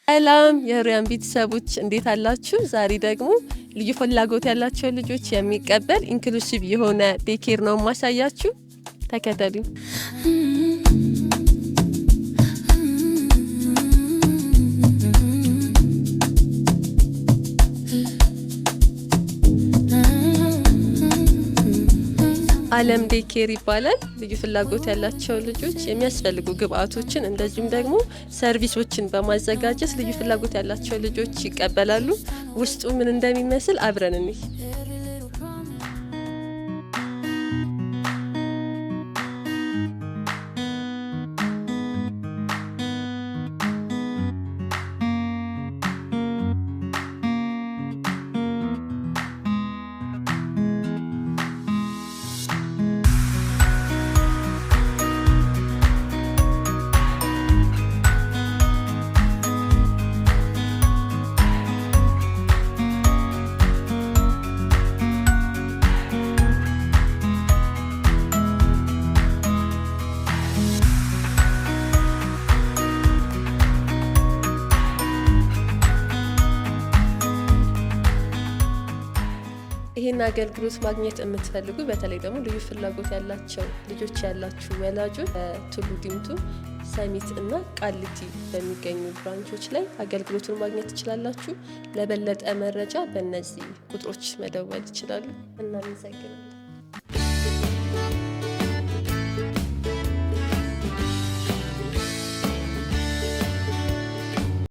ሰላም የሪያን ቤተሰቦች እንዴት አላችሁ? ዛሬ ደግሞ ልዩ ፍላጎት ያላቸው ልጆች የሚቀበል ኢንክሉሲቭ የሆነ ዴኬር ነው ማሳያችሁ። ተከተሉኝ። አለም ዴኬር ይባላል። ልዩ ፍላጎት ያላቸው ልጆች የሚያስፈልጉ ግብአቶችን እንደዚሁም ደግሞ ሰርቪሶችን በማዘጋጀት ልዩ ፍላጎት ያላቸው ልጆች ይቀበላሉ። ውስጡ ምን እንደሚመስል አብረን እንይ። ይሄን አገልግሎት ማግኘት የምትፈልጉ በተለይ ደግሞ ልዩ ፍላጎት ያላቸው ልጆች ያላችሁ ወላጆች ቱሉ ዲምቱ፣ ሰሚት እና ቃሊቲ በሚገኙ ብራንቾች ላይ አገልግሎቱን ማግኘት ትችላላችሁ። ለበለጠ መረጃ በእነዚህ ቁጥሮች መደወል ይችላሉ። እናመሰግናለን።